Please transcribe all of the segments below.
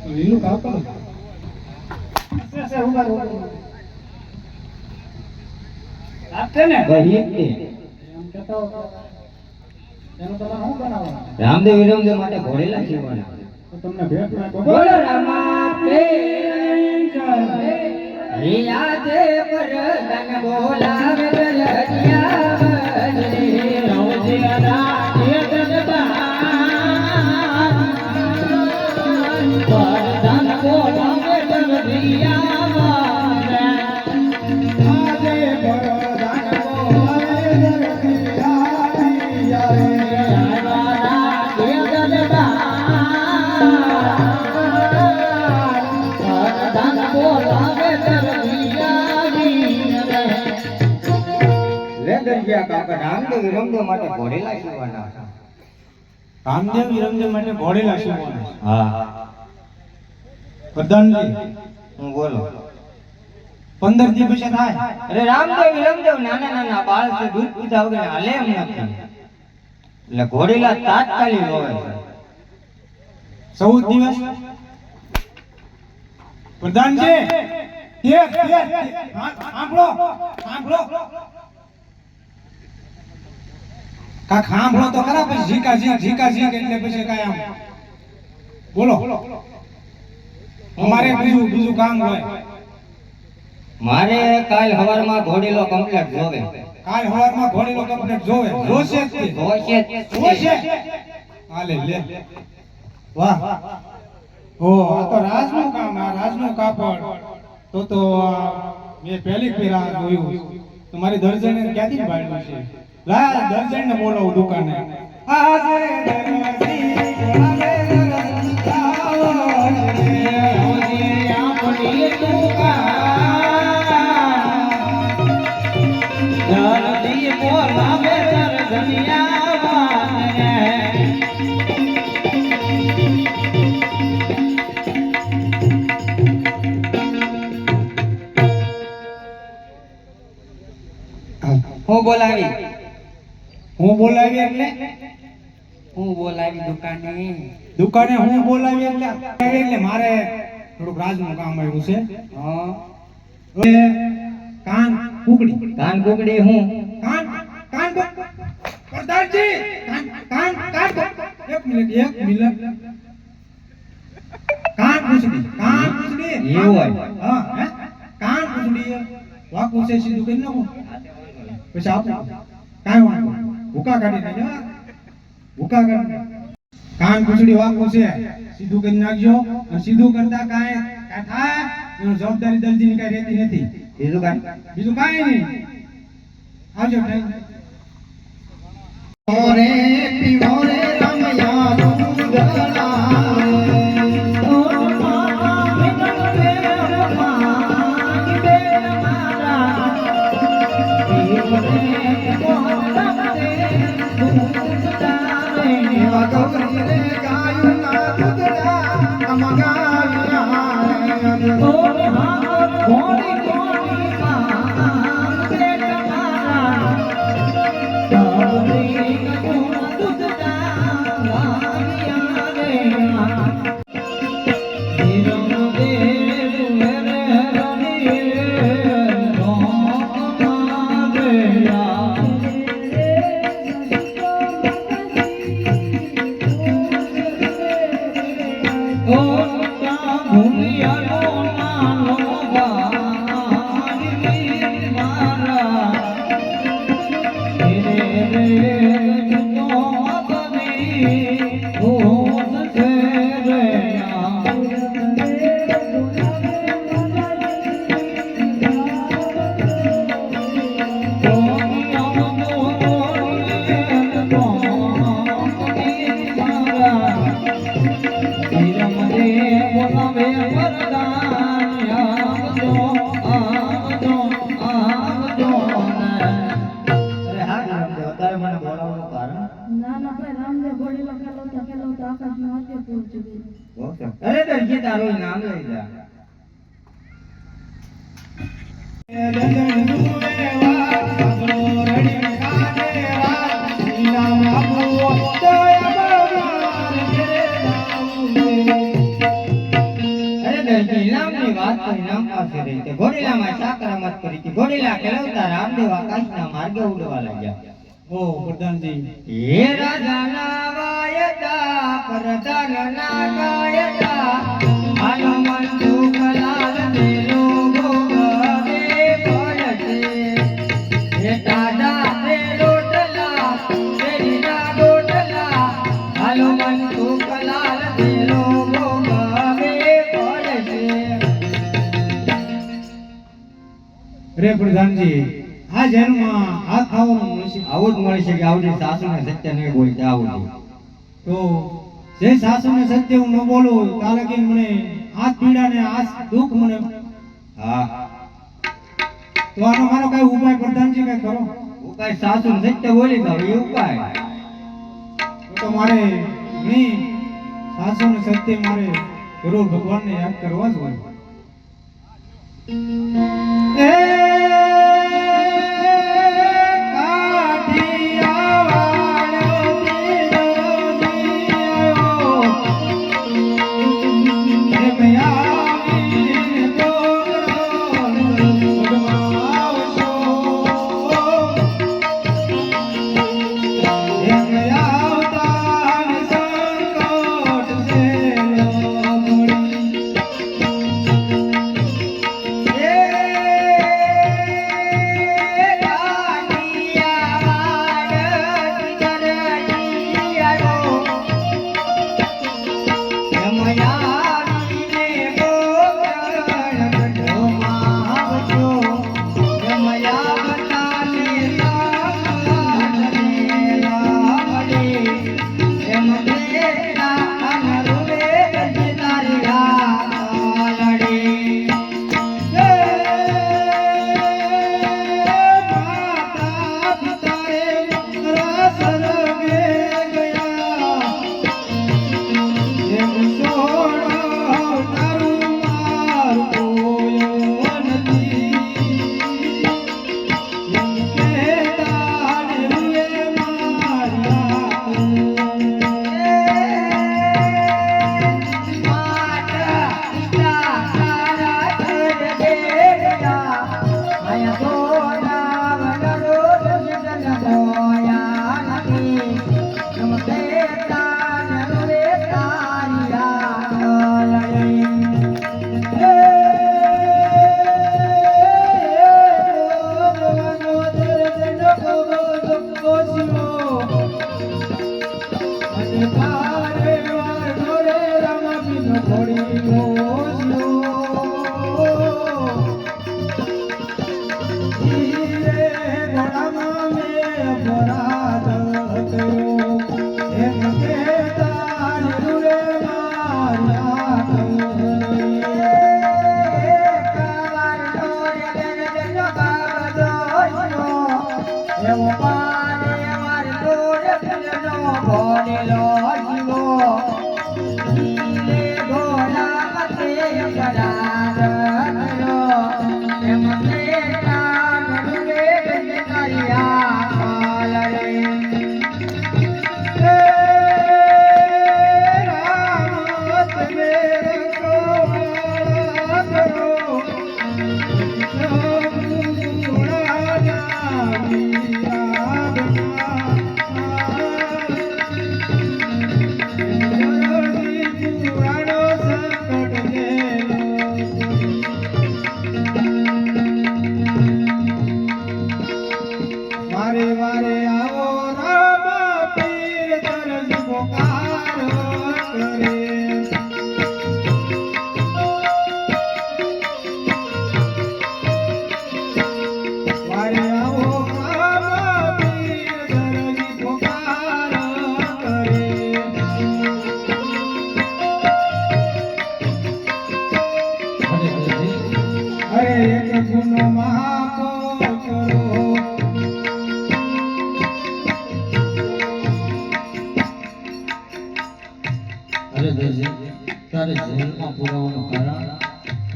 લીલું કાપડ આપતે ને ભાઈ એક તે એમ કહેતો એનું તમારે શું બનાવવાનું રામદેવ વિરમદેવ માટે ઘોડેલા સીવવાના તો તમને ભેટ રાખો બોલો રામા રિયા દે પર તન બોલાવે દરજિયા બજરે રોજિયા રાધે દરબાર પર તન બોલાવે દરજિયા આજે બરદાન બોલાવે દરજિયા રામદેવ વિરમદેવ માટે ઘોડેલા સીવવાના રામદેવ વિરમદેવ માટે ઘોડેલા સીવવાના હા પ્રધાનજી હું બોલો 15 દી પછી થાય અરે રામદેવ વિરમદેવ નાના નાના બાળ છે દૂધ પીધા વગર હાલે એમ નથી એટલે ઘોડેલા તાત્કાલિક હોય છે 14 દિવસ પ્રધાનજી સાંભળો સાંભળો કાક સાંભળો તો ખરા પછી ઝીકા ઝીક એટલે પછી કાંઈ આમ બોલો અમારે બીજું કામ હોય મારે કાલ હવારમાં ઘોડેલો કમ્પ્લીટ જોવે કાલ સવારમાં ઘોડેલો કમ્પ્લીટ જોવે જોશે જ તે. જોશે હાલે લે વાહ ઓ આ તો રાજનું કામ આ રાજનું કાપડ તો મેં પહેલી ફેરા જોયું તમારી દર્જને ક્યાંથી ભાડ્યું છે લા દર્જન ને બોલાવું દુકાને આજે દરજી બોલાવે હું બોલાવી એટલે હું બોલાવી દુકાને હું બોલાવી એટલે મારે થોડુંક રાજનું કામ આવ્યું છે હા એ કાન કુકડી કાન કુકડી હું કાન પ્રધાનજી કાન એક મિનિટ કાન પૂછડી એવું હોય હા હે કાન પૂછડી વાકુ છે સીધું કરી નાખું પછી આપો કાંઈ વાંધો ભૂકા કાઢી નાખજો ભૂકા કાઢી કાન પૂછડી વાકુ છે સીધું કરી નાખજો અને સીધું કરતા કાંઈ થાય એની જવાબદારી દર્દીની કાંઈ રહેતી નથી બીજું કાંઈ નહીં આવજો ઓરે પીઓરે રમયા દુગલા અરે દરજી તારું નામ લઈ જા કે ઇનામની વાત તો ઇનામ પાસે રહી તે ઘોડીલામાં સાકરામત કરી હતી ઘોડીલા ખેલવતા રામદેવ આકાશના માર્ગે ઉડવા લાગ્યા ઓ પ્રધાનજી હે રાજાના વાયદા પ્રધાનના કાયદા હનુમાન સુખલાલ દેલો ભોગવે પડશે હે દાદા તે લોટલા તેરીના ગોટલા હનુમાન સુખલાલ દેલો ભોગવે પડશે રે પ્રધાનજી આ જેલમાં હાથ ખાવાનું મળશે આવું જ મળે છે કે આવડી સાસુને સત્ય નહીં બોલતા આવડી તો જે સાસુને સત્ય હું ન બોલું તાલે કે મને આ પીડા ને આ દુઃખ મને હા તો આનો મારો કઈ ઉપાય પ્રધાનજી કઈ કરો ઉપાય સાસુને સત્ય બોલી દો એ ઉપાય તો મારે નહીં સાસુને સત્ય મારે જરૂર ભગવાનને યાદ કરવા જ હોય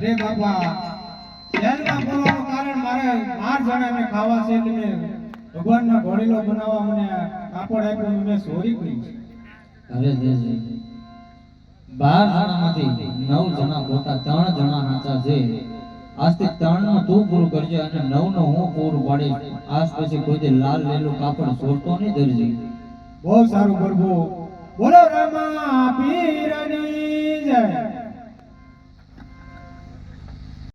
રે બાપા જેલમાં પડવાનું કારણ મારે 8 જણાને ખાવા છે એટલે મેં ભગવાનના ઘોડીલો બનાવવા મને કાપડ આપ્યો મેં ચોરી કરી છે. અરે દેજી 12 જણામાંથી 9 જણા ખોટા, 3 જણા સાચા છે. આજથી 3 નું તું પૂરું કરજે અને 9 નું હું પૂરું પાડીશ. આજ પછી કોઈ દી લાલ લીલું કાપડ છોડતો નહીં દરજી. બહુ સારું પ્રભુ. બોલો રામા